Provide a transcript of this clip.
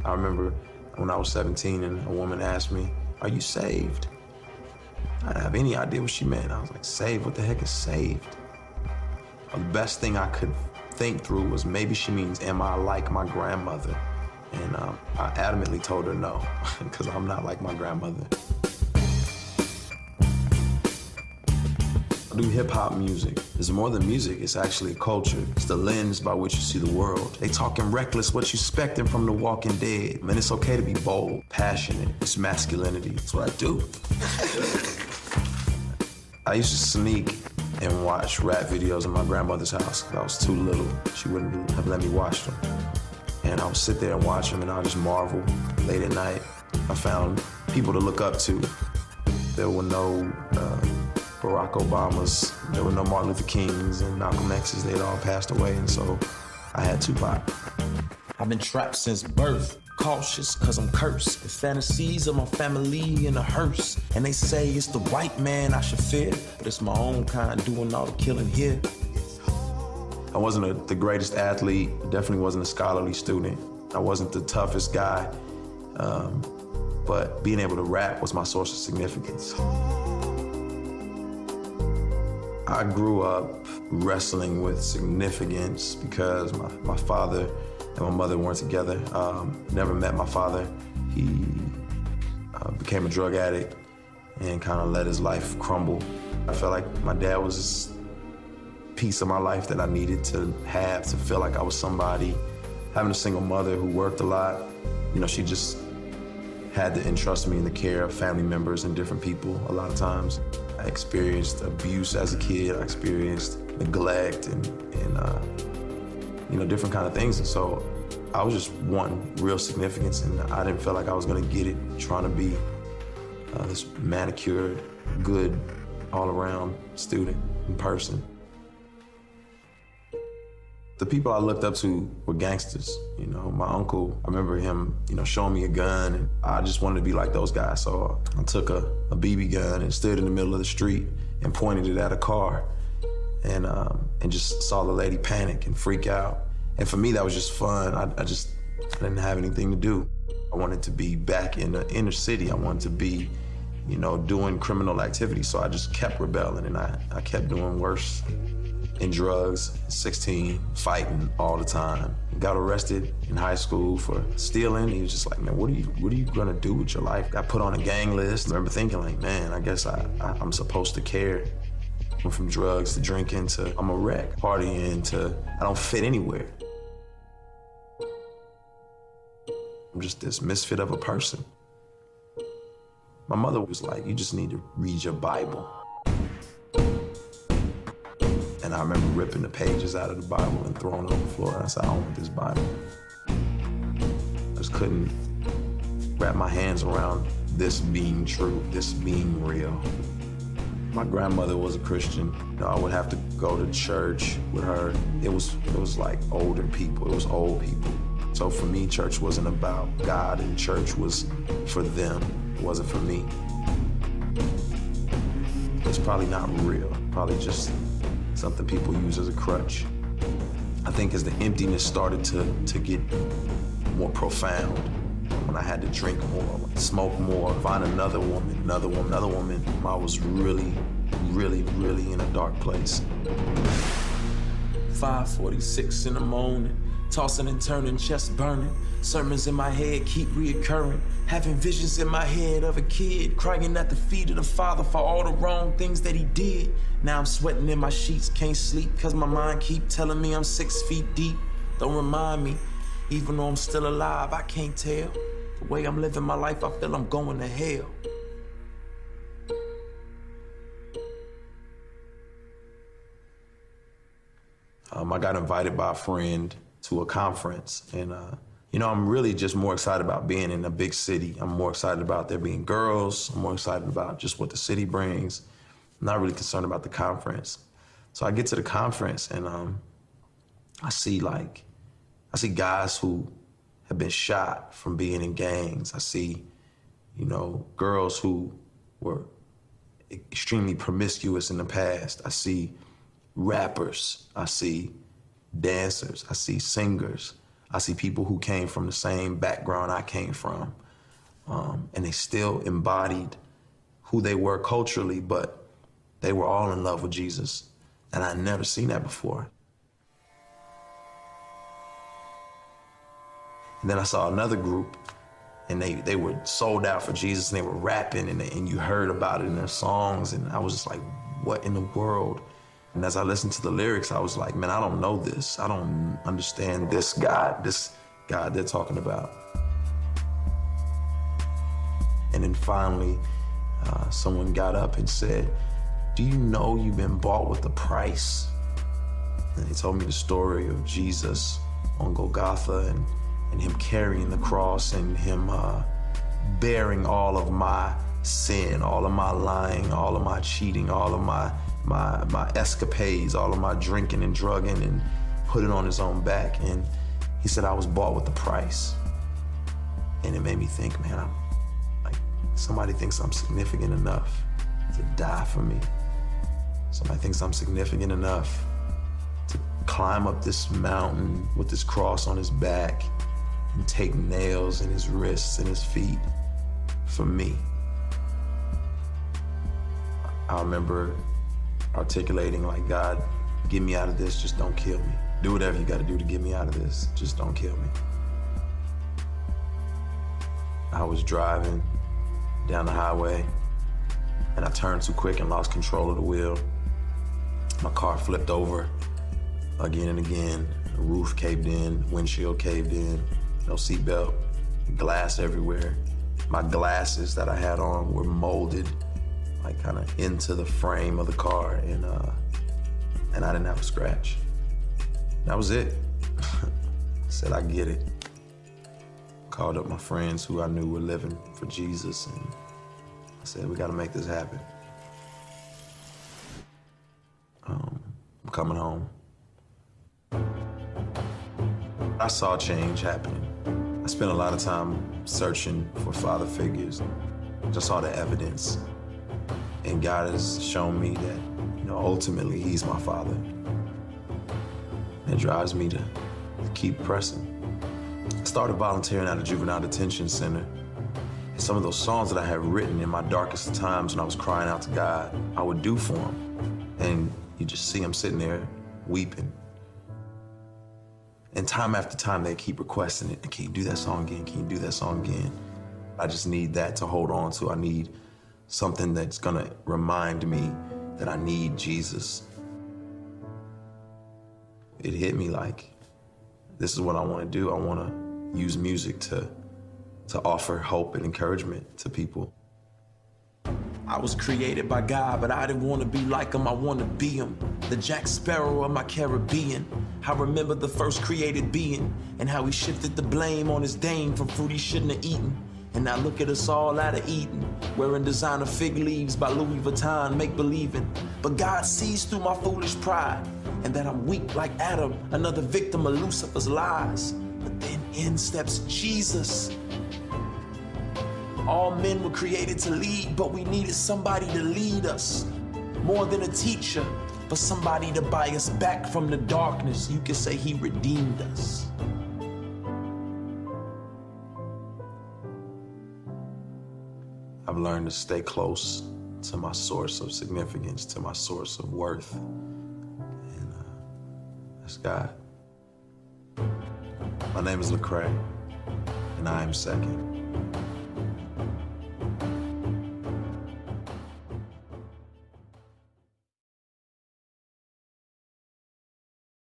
I remember when I was 17 and a woman asked me, "Are you saved?" I didn't have any idea what she meant. I was like, saved? What the heck is saved? The best thing I could think through was maybe she means, am I like my grandmother? And I adamantly told her no, because I'm not like my grandmother. I do hip-hop music. It's more than music, it's actually a culture. It's the lens by which you see the world. They talking reckless, what you expecting from the walking dead. Man, it's okay to be bold, passionate. It's masculinity. It's what I do. I used to sneak and watch rap videos in my grandmother's house. I was too little. She wouldn't have let me watch them. And I would sit there and watch them, and I would just marvel. Late at night, I found people to look up to. There were no Barack Obamas, there were no Martin Luther Kings and Malcolm X's. They'd all passed away, and so I had Tupac. I've been trapped since birth. Cautious, cause I'm cursed. The fantasies of my family in a hearse. And they say it's the white man I should fear, but it's my own kind doing all the killing here. I wasn't the greatest athlete, definitely wasn't a scholarly student. I wasn't the toughest guy, but being able to rap was my source of significance. I grew up wrestling with significance because my father and my mother weren't together. Never met my father. He became a drug addict and kind of let his life crumble. I felt like my dad was this piece of my life that I needed to have to feel like I was somebody. Having a single mother who worked a lot, you know, she just had to entrust me in the care of family members and different people a lot of times. I experienced abuse as a kid. I experienced neglect and you know, different kind of things. And so I was just wanting real significance, and I didn't feel like I was gonna get it trying to be this manicured, good, all-around student and person. The people I looked up to were gangsters. You know, my uncle, I remember him, you know, showing me a gun, and I just wanted to be like those guys. So I took a BB gun and stood in the middle of the street and pointed it at a car, and just saw the lady panic and freak out. And for me, that was just fun. I didn't have anything to do. I wanted to be back in the inner city. I wanted to be, you know, doing criminal activity. So I just kept rebelling, and I kept doing worse. In drugs, 16, fighting all the time. Got arrested in high school for stealing. He was just like, man, what are you gonna do with your life? Got put on a gang list. I remember thinking like, man, I guess I'm supposed to care. Went from drugs to drinking to I'm a wreck, partying to I don't fit anywhere. I'm just this misfit of a person. My mother was like, you just need to read your Bible. And I remember ripping the pages out of the Bible and throwing it on the floor. And I said, I don't want this Bible. I just couldn't wrap my hands around this being true, this being real. My grandmother was a Christian. You know, I would have to go to church with her. It was like older people, it was old people. So for me, church wasn't about God, and church was for them. It wasn't for me. It's probably not real, probably just something people use as a crutch. I think as the emptiness started to get more profound, when I had to drink more, smoke more, find another woman, I was really, really, really in a dark place. 5:46 in the morning, tossing and turning, chest burning. Sermons in my head keep reoccurring. Having visions in my head of a kid crying at the feet of the Father for all the wrong things that he did. Now I'm sweating in my sheets, can't sleep, cause my mind keep telling me I'm 6 feet deep. Don't remind me, even though I'm still alive, I can't tell. The way I'm living my life, I feel I'm going to hell. I got invited by a friend to a conference, and you know, I'm really just more excited about being in a big city. I'm more excited about there being girls. I'm more excited about just what the city brings. I'm not really concerned about the conference. So I get to the conference, and I see guys who have been shot from being in gangs. I see, you know, girls who were extremely promiscuous in the past. I see rappers. I see dancers. I see singers. I see people who came from the same background I came from, and they still embodied who they were culturally, but they were all in love with Jesus. And I'd never seen that before. And then I saw another group, and they were sold out for Jesus, and they were rapping, and you heard about it in their songs, and I was just like, what in the world? And as I listened to the lyrics, I was like, man, I don't know this. I don't understand this God they're talking about. And then finally, someone got up and said, do you know you've been bought with a price? And they told me the story of Jesus on Golgotha and him carrying the cross and him bearing all of my sin, all of my lying, all of my cheating, all of my escapades, all of my drinking and drugging, and put it on his own back. And he said, I was bought with a price. And it made me think, man, I'm like, somebody thinks I'm significant enough to die for me. Somebody thinks I'm significant enough to climb up this mountain with this cross on his back and take nails in his wrists and his feet for me. I remember articulating like, God, get me out of this, just don't kill me. Do whatever you gotta do to get me out of this, just don't kill me. I was driving down the highway and I turned too quick and lost control of the wheel. My car flipped over again and again. The roof caved in, windshield caved in, no seatbelt, glass everywhere. My glasses that I had on were molded like kind of into the frame of the car, and I didn't have a scratch. That was it. I said, I get it. Called up my friends who I knew were living for Jesus, and I said, we gotta make this happen. I'm coming home. I saw change happening. I spent a lot of time searching for father figures. Just saw the evidence. And God has shown me that, ultimately he's my father. It drives me to keep pressing. I started volunteering at a juvenile detention center. And some of those songs that I had written in my darkest of times when I was crying out to God, I would do for him. And you just see him sitting there weeping. And time after time, they keep requesting it. Can you do that song again? Can you do that song again? I just need that to hold on to. I need something that's gonna remind me that I need Jesus. It hit me like, this is what I wanna do. I wanna use music to offer hope and encouragement to people. I was created by God, but I didn't want to be like him, I want to be him. The Jack Sparrow of my Caribbean. I remember the first created being and how he shifted the blame on his dame for fruit he shouldn't have eaten. And now look at us all out of Eden, wearing designer fig leaves by Louis Vuitton, make believing. But God sees through my foolish pride and that I'm weak like Adam, another victim of Lucifer's lies. But then in steps Jesus. All men were created to lead, but we needed somebody to lead us. More than a teacher, but somebody to buy us back from the darkness. You could say he redeemed us. I've learned to stay close to my source of significance, to my source of worth. And that's God. My name is Lecrea, and I am second.